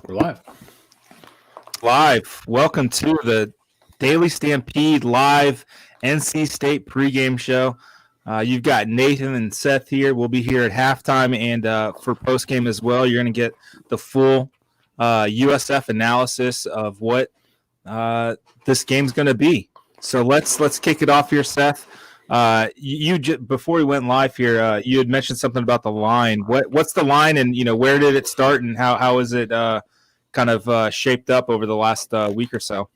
We're live. Live. Welcome to the Daily Stampede live NC State pregame show. You've got Nathan and Seth here. We'll be here at halftime and for postgame as well. You're going to get the full USF analysis of what this game's going to be. So let's kick it off here, Seth. Before we went live here, you had mentioned something about the line. What's the line, and where did it start, and how is it kind of shaped up over the last week or so?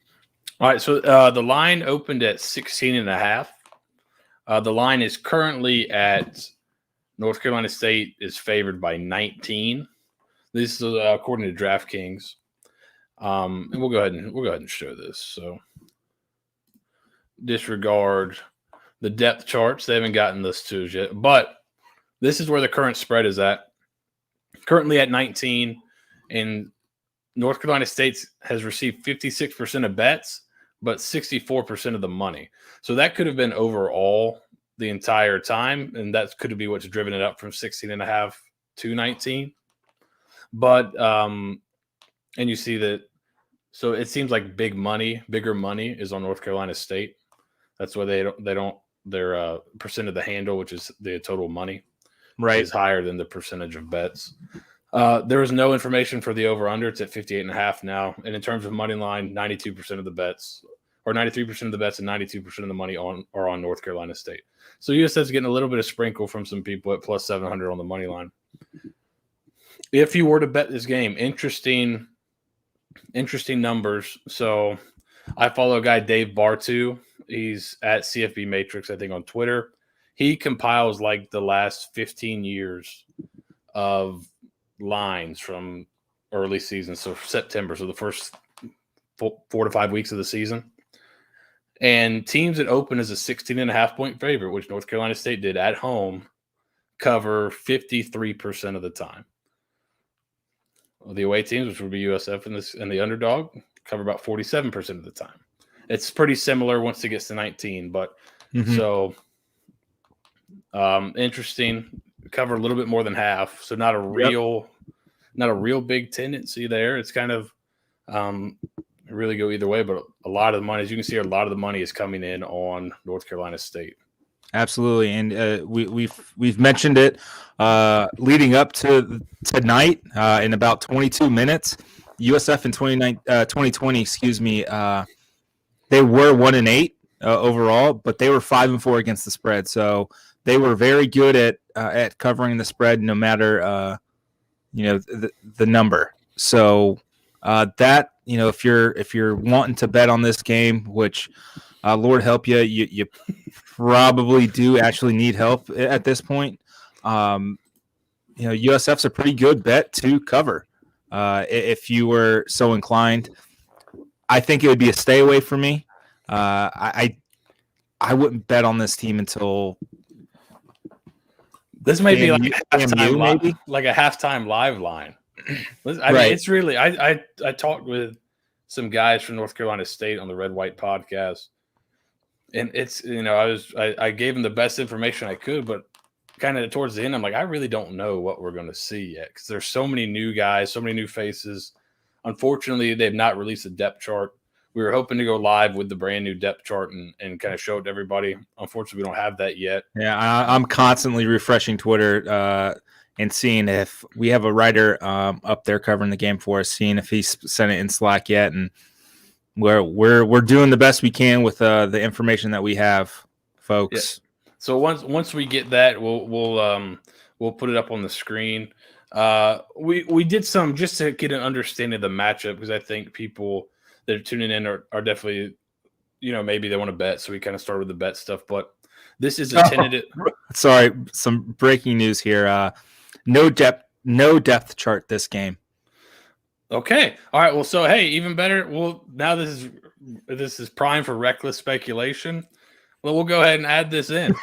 All right, so the line opened at 16.5. The line is currently at North Carolina State is favored by 19. This is according to DraftKings. And we'll go ahead and show this. So disregard the depth charts. They haven't gotten this to us yet, but this is where the current spread is at. Currently at 19, and North Carolina State has received 56% of bets, but 64% of the money. So that could have been overall the entire time, and that could be what's driven it up from 16.5 to 19. But and you see that, so it seems like bigger money is on North Carolina State. That's why their percent of the handle, which is the total money, right, is higher than the percentage of bets. There is no information for the over-under. It's at 58.5 now. And in terms of money line, 92% of the bets, or 93% of the bets and 92% of the money are on North Carolina State. So USF's getting a little bit of sprinkle from some people at plus 700 on the money line. If you were to bet this game, interesting numbers. So I follow a guy, Dave Bartu. He's at CFB Matrix, I think, on Twitter. He compiles like the last 15 years of lines from early season, so September, so the first 4 to 5 weeks of the season. And teams that open as a 16.5 point favorite, which North Carolina State did at home, cover 53% of the time. The away teams, which would be USF and the underdog, cover about 47% of the time. It's pretty similar once it gets to 19, but so interesting. Cover a little bit more than half, so not a real big tendency there. It's kind of really go either way, but a lot of the money, as you can see, a lot of the money is coming in on North Carolina State. Absolutely, and we've mentioned it leading up to tonight in about 22 minutes. USF in 2020, they were 1-8 overall, but they were 5-4 against the spread. So they were very good at covering the spread, no matter the number. So that if you're wanting to bet on this game, which Lord help you, you probably do actually need help at this point. USF's a pretty good bet to cover if you were so inclined. I think it would be a stay away for me. I wouldn't bet on this team until this might be like a halftime live line. Mean, it's really I talked with some guys from North Carolina State on the Red White podcast, and it's I gave them the best information I could, but kind of towards the end I'm like, I really don't know what we're going to see yet, because there's so many new guys, so many new faces. Unfortunately, they've not released a depth chart. We were hoping to go live with the brand new depth chart and kind of show it to everybody. Unfortunately, we don't have that yet. Yeah, I'm constantly refreshing Twitter and seeing if we have a writer up there covering the game for us, seeing if he's sent it in Slack yet, and we're doing the best we can with the information that we have, folks. Yeah. So once we get that, we'll put it up on the screen. We did some just to get an understanding of the matchup, because I think people that are tuning in are definitely, maybe they want to bet. So we kind of started with the bet stuff, but this is a tentative. Sorry, some breaking news here. No depth chart this game. Okay. All right. Well, so hey, even better. Well, now this is prime for reckless speculation. Well, we'll go ahead and add this in.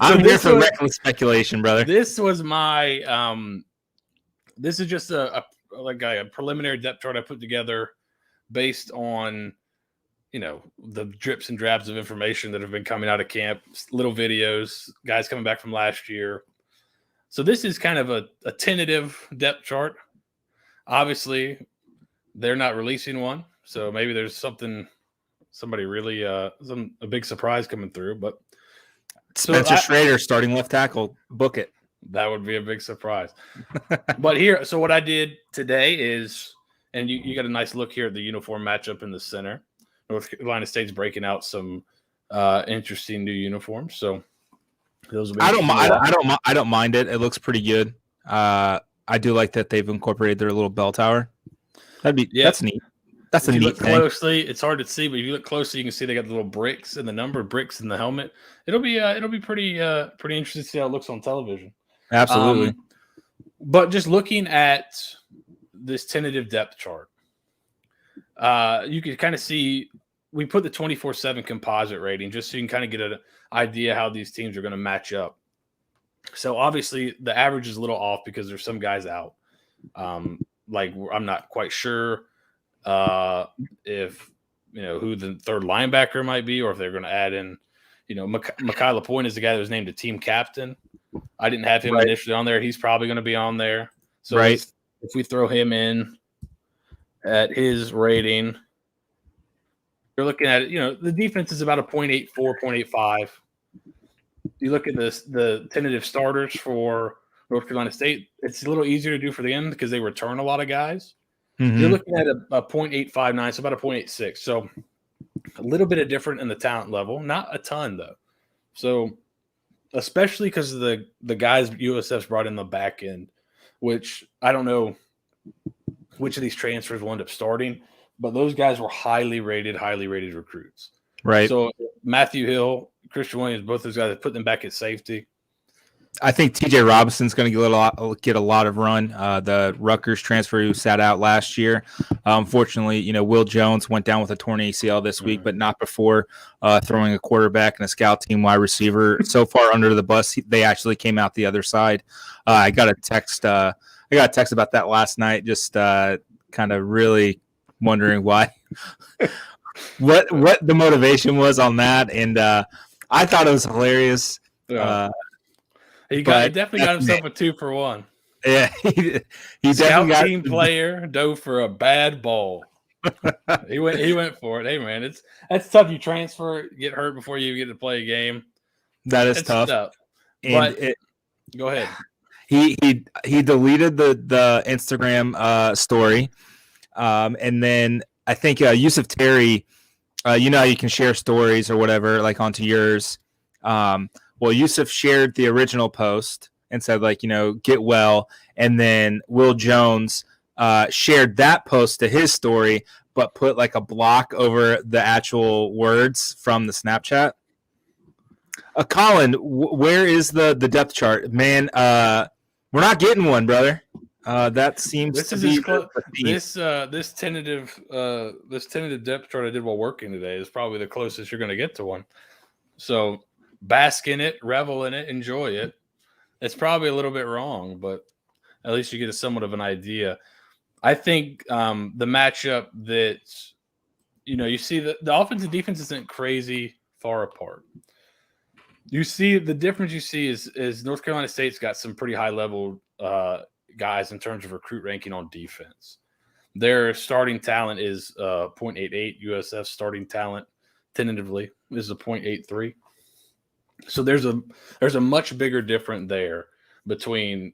I'm here for reckless speculation, brother. This was my this is just a preliminary depth chart I put together based on the drips and drabs of information that have been coming out of camp, little videos, guys coming back from last year. So this is kind of a tentative depth chart. Obviously, they're not releasing one, so maybe there's somebody really a big surprise coming through. But Spencer Schrader starting left tackle. Book it. That would be a big surprise. But here, so what I did today is, and you got a nice look here at the uniform matchup in the center. North Carolina State's breaking out some interesting new uniforms. So those will be. I don't mind it. It looks pretty good. I do like that they've incorporated their little bell tower. That's neat. That's a neat thing. Closely, it's hard to see, but if you look closely, you can see they got the little bricks and the number of bricks in the helmet. It'll be pretty interesting to see how it looks on television. Absolutely. But just looking at this tentative depth chart, you can kind of see we put the 24/7 composite rating just so you can kind of get an idea how these teams are going to match up. So obviously the average is a little off because there's some guys out. Like I'm not quite sure if who the third linebacker might be, or if they're going to add in, Micah LaPointe is the guy that was named a team captain. I didn't have him initially on there. He's probably going to be on there. So if we throw him in at his rating, you're looking at the defense is about a 0.84, 0.85. You look at the tentative starters for North Carolina State, it's a little easier to do for the end because they return a lot of guys. Mm-hmm. You're looking at a 0.859, so about a 0.86. So a little bit of different in the talent level, not a ton though. So especially because of the guys USF's brought in the back end, which I don't know which of these transfers will end up starting, but those guys were highly rated recruits. Right. So Matthew Hill, Christian Williams, both those guys have put them back at safety. I think TJ Robinson's going to get a lot of run. The Rutgers transfer who sat out last year. Unfortunately, Will Jones went down with a torn ACL this week, but not before throwing a quarterback and a scout team wide receiver. So far under the bus, they actually came out the other side. I got a text. I got a text about that last night. Just kind of really wondering why, what the motivation was on that, and I thought it was hilarious. Yeah. He definitely got himself a 2-for-1. Yeah, he Scout team player dove for a bad ball. He went for it. Hey man, that's tough. You transfer, get hurt before you get to play a game. That's tough. But go ahead. He deleted the Instagram story, and then I think Yusuf Terry, how you can share stories or whatever like onto yours. Well, Yusuf shared the original post and said, get well. And then Will Jones shared that post to his story, but put like a block over the actual words from the Snapchat. Colin, where is the depth chart? Man, we're not getting one, brother. That seems to be this tentative depth chart I did while working today is probably the closest you're going to get to one. So bask in it, revel in it, enjoy it. It's probably a little bit wrong, but at least you get somewhat of an idea. I think the matchup that you see the offense and defense isn't crazy far apart. You see the difference is North Carolina State's got some pretty high level guys in terms of recruit ranking on defense. Their starting talent is 0.88. USF starting talent tentatively is a 0.83. So there's a much bigger difference there between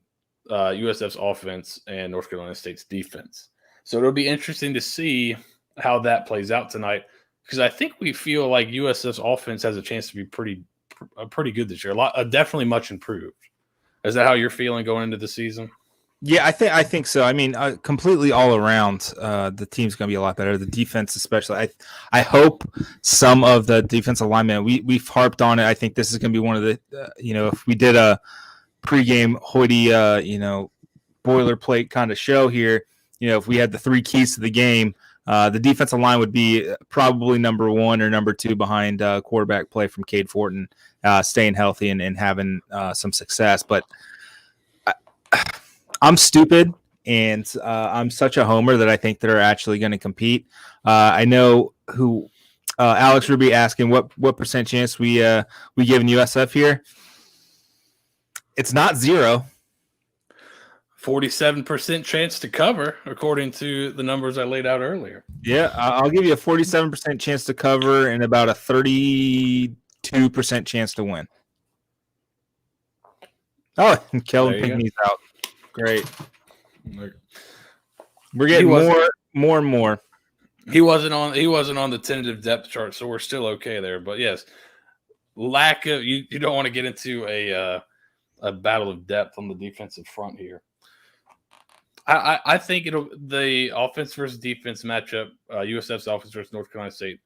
USF's offense and North Carolina State's defense. So it'll be interesting to see how that plays out tonight, because I think we feel like USF's offense has a chance to be pretty good this year. Definitely much improved. Is that how you're feeling going into the season? Yeah, I think so. I mean, completely all around, the team's going to be a lot better. The defense, especially. I hope some of the defensive linemen. We've harped on it. I think this is going to be one of the. If we did a pregame hoodie, boilerplate kind of show here, if we had the three keys to the game, the defensive line would be probably number one or number two behind quarterback play from Cade Fortin, staying healthy and having some success, but. I'm stupid, and I'm such a homer that I think they're actually going to compete. I know who Alex Ruby asking what percent chance we giving USF here. It's not 0. 47% chance to cover, according to the numbers I laid out earlier. Yeah, I'll give you a 47% chance to cover and about a 32% chance to win. Oh, and Kellen Pinkney's out. Great. We're getting more and more. He wasn't on the tentative depth chart, so we're still okay there. But yes, lack of you don't want to get into a battle of depth on the defensive front here. I think the offense versus defense matchup, USF's offense versus North Carolina State,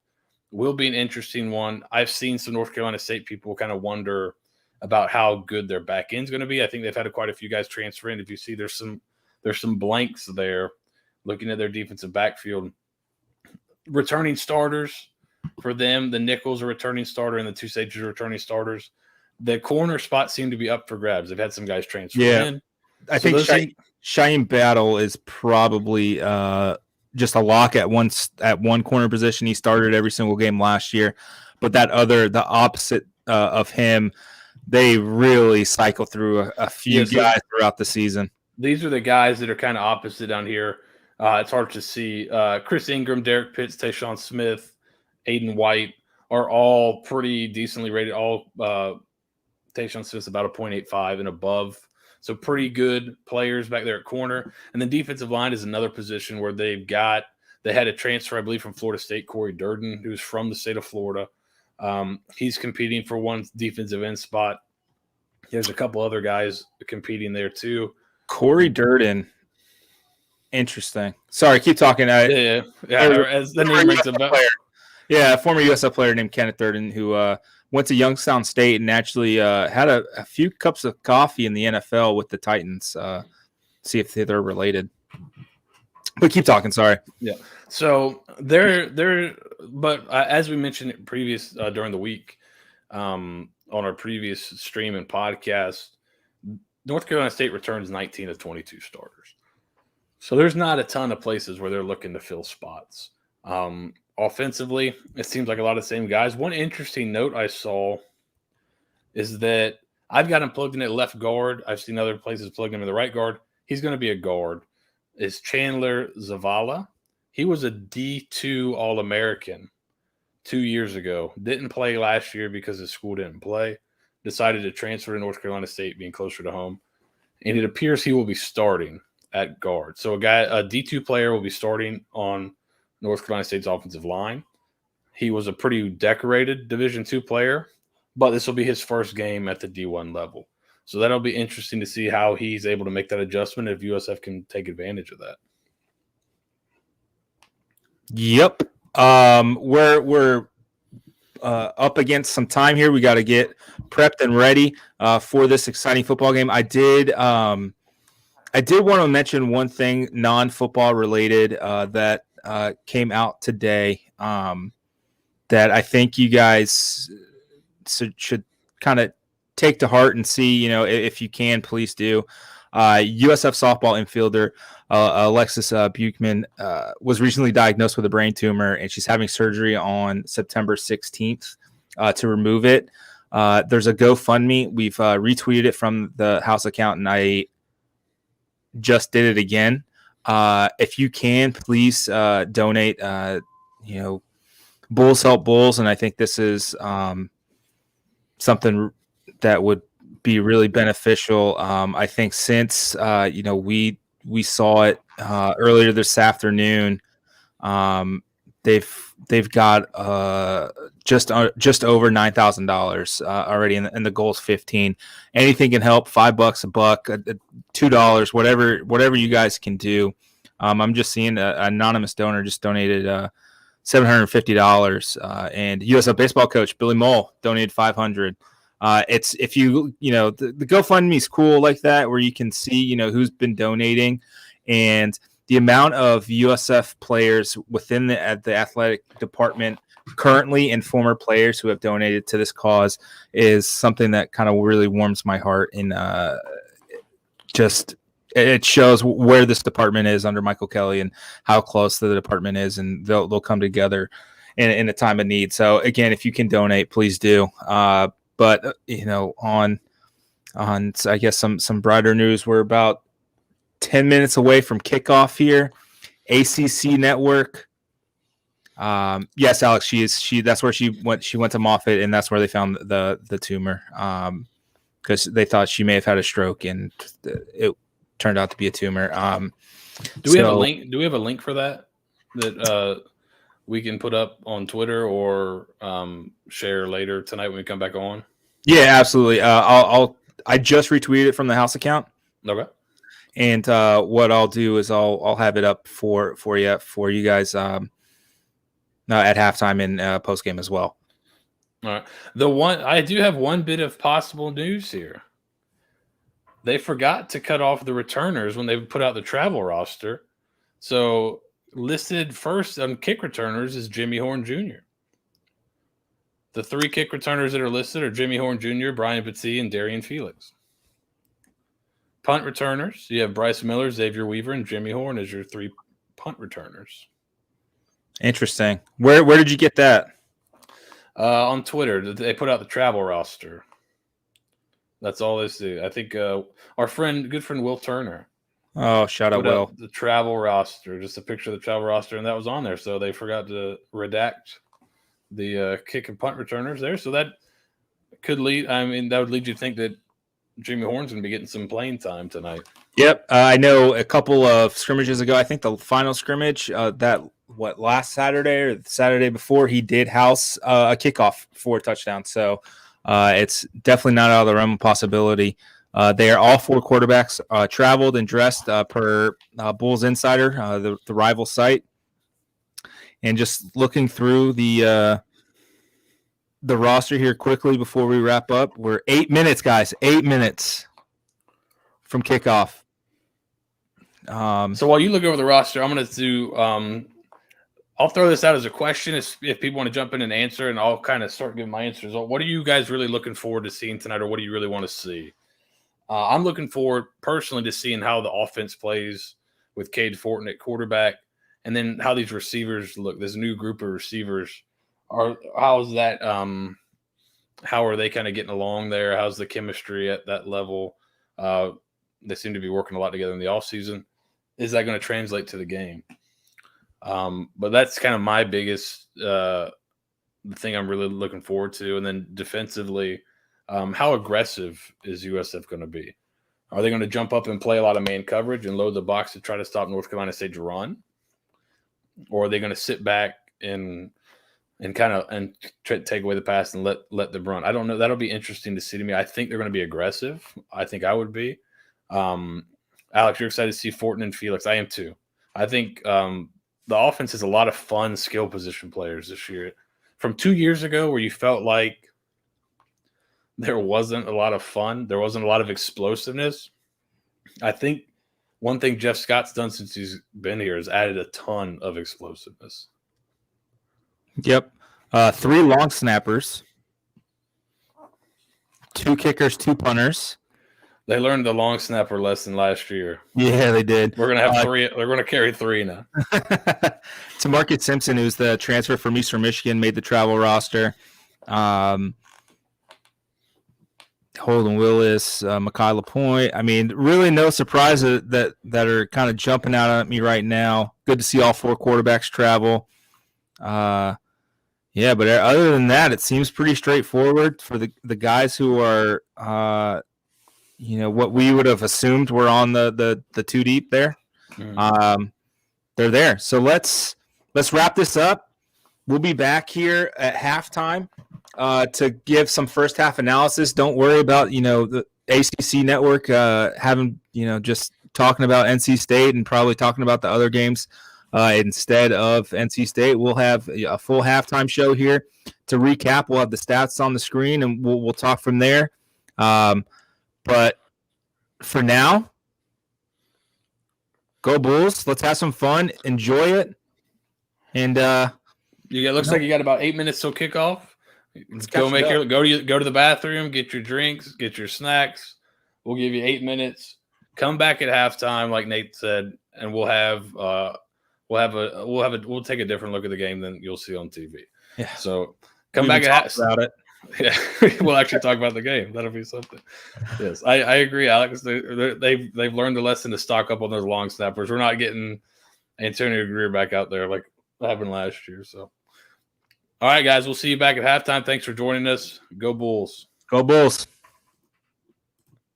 will be an interesting one. I've seen some North Carolina State people kind of wonder about how good their back end's going to be. I think they've had quite a few guys transfer in. If you see, there's some blanks there. Looking at their defensive backfield, returning starters for them, the nickel's a returning starter and the two safeties are returning starters. The corner spot seemed to be up for grabs. They've had some guys transfer in. I think Cheyenne Battle is probably just a lock at one corner position. He started every single game last year, but the opposite of him, they really cycle through a few guys throughout the season. These are the guys that are kind of opposite down here. It's hard to see. Chris Ingram, Derek Pitts, Tayshawn Smith, Aiden White are all pretty decently rated. All Tayshawn Smith's about a 0.85 and above. So pretty good players back there at corner. And then defensive line is another position where they had a transfer, I believe, from Florida State, Corey Durden, who's from the state of Florida. He's competing for one defensive end spot. There's a couple other guys competing there too. Corey Durden. Interesting. Sorry, keep talking. Yeah. As the name rings a bell. Yeah, a former USF player named Kenneth Durden who went to Youngstown State and actually had a few cups of coffee in the NFL with the Titans. See if they're related. But keep talking. Sorry. Yeah. So but as we mentioned during the week on our previous stream and podcast, North Carolina State returns 19 of 22 starters. So there's not a ton of places where they're looking to fill spots. Offensively, it seems like a lot of the same guys. One interesting note I saw is that I've got him plugged in at left guard. I've seen other places plugged him in the right guard. He's going to be a guard. Is Chandler Zavala. He was a D2 All-American 2 years ago. Didn't play last year because his school didn't play. Decided to transfer to North Carolina State, being closer to home. And it appears he will be starting at guard. So a D2 player will be starting on North Carolina State's offensive line. He was a pretty decorated Division II player, but this will be his first game at the D1 level. So that'll be interesting to see how he's able to make that adjustment if USF can take advantage of that. Yep. We're up against some time here. We got to get prepped and ready for this exciting football game. I did want to mention one thing non-football related that came out today that I think you guys should kind of take to heart and see, if you can, please do. USF softball infielder Alexis Buchman was recently diagnosed with a brain tumor, and she's having surgery on September 16th to remove it. There's a GoFundMe. We've retweeted it from the house account, and I just did it again. If you can, please donate. Bulls help Bulls, and I think this is something that would be really beneficial. I think since we saw it earlier this afternoon, they've got just over $9,000 already, and the goal's 15. Anything can help. $5, $1, $2, whatever you guys can do. I'm just seeing an anonymous donor just donated $750, and USF baseball coach Billy Mole donated $500. It's if the GoFundMe is cool like that, where you can see who's been donating, and the amount of USF players within the athletic department currently and former players who have donated to this cause is something that kind of really warms my heart, and it shows where this department is under Michael Kelly and how close the department is, and they'll come together in a time of need. So again, if you can donate, please do. But on I guess some brighter news, we're about 10 minutes away from kickoff here. ACC Network. Yes, Alex, that's where she went. She went to Moffitt, and that's where they found the tumor. Because they thought she may have had a stroke, and it turned out to be a tumor. Do we have a link? Do we have a link for that we can put up on Twitter or share later tonight when we come back on? Yeah, absolutely. I just retweeted it from the house account. Okay. And what I'll do is I'll have it up for you guys at halftime and post game as well. All right. I do have one bit of possible news here. They forgot to cut off the returners when they put out the travel roster. So listed first on kick returners is Jimmy Horn Jr. The 3 kick returners that are listed are Jimmy Horn Jr., Brian Battie, and Darian Felix. Punt returners, you have Bryce Miller, Xavier Weaver, and Jimmy Horn as your 3 punt returners. Interesting. Where did you get that? On Twitter, they put out the travel roster. That's all they do. I think our good friend Will Turner. Oh, shout out Will. The travel roster, just a picture of the travel roster, and that was on there. So they forgot to redact the kick and punt returners there. So that could lead. I mean, that would lead you to think that Jimmy Horn's going to be getting some playing time tonight. Yep, I know a couple of scrimmages ago. I think the final scrimmage last Saturday or the Saturday before, he did house a kickoff for a touchdown. So it's definitely not out of the realm of possibility. They are all 4 quarterbacks traveled and dressed per Bulls Insider, the rival site. And just looking through the roster here quickly before we wrap up, we're 8 minutes, guys. 8 minutes from kickoff. So while you look over the roster, I'm going to do. I'll throw this out as a question if people want to jump in and answer, and I'll kind of start giving my answers. What are you guys really looking forward to seeing tonight, or what do you really want to see? I'm looking forward personally to seeing how the offense plays with Cade Fortin at quarterback, and then how these receivers look. This new group of receivers how's that? How are they kind of getting along there? How's the chemistry at that level? They seem to be working a lot together in the offseason. Is that going to translate to the game? But that's kind of my biggest the thing I'm really looking forward to. And then defensively, how aggressive is USF going to be? Are they going to jump up and play a lot of man coverage and load the box to try to stop North Carolina State's run? Or are they going to sit back and take away the pass and let them run? I don't know. That'll be interesting to see to me. I think they're going to be aggressive. I think I would be. Alex, you're excited to see Fortin and Felix. I am too. I think the offense has a lot of fun skill position players this year. From 2 years ago where you felt like there wasn't a lot of fun, there wasn't a lot of explosiveness, I think one thing Jeff Scott's done since he's been here is added a ton of explosiveness. Yep. 3 long snappers, 2 kickers, 2 punters. They learned the long snapper lesson last year. Yeah, they did. We're going to have 3. They're going to carry 3 now. Tamarcus Simpson, who's the transfer from Eastern Michigan, made the travel roster. Holden Willis, Mekhi LaPointe. I mean, really no surprises that are kind of jumping out at me right now. Good to see all 4 quarterbacks travel. Yeah, but other than that, it seems pretty straightforward for the guys who are, what we would have assumed were on the 2 deep there. They're there. So let's wrap this up. We'll be back here at halftime to give some first half analysis. Don't worry about the ACC network having just talking about NC State and probably talking about the other games. Instead of NC State, we'll have a full halftime show here to recap. We'll have the stats on the screen, and we'll talk from there. But for now, go Bulls! Let's have some fun, enjoy it, and looks like you got about 8 minutes till kickoff. Go to the bathroom, get your drinks, get your snacks. We'll give you 8 minutes. Come back at halftime, like Nate said, and we'll take a different look at the game than you'll see on TV. Yeah. So come back about it. Yeah, we'll actually talk about the game. That'll be something. Yes, I agree, Alex. They've learned the lesson to stock up on those long snappers. We're not getting Antonio Greer back out there like happened last year. So, all right, guys, we'll see you back at halftime. Thanks for joining us. Go Bulls. Go Bulls.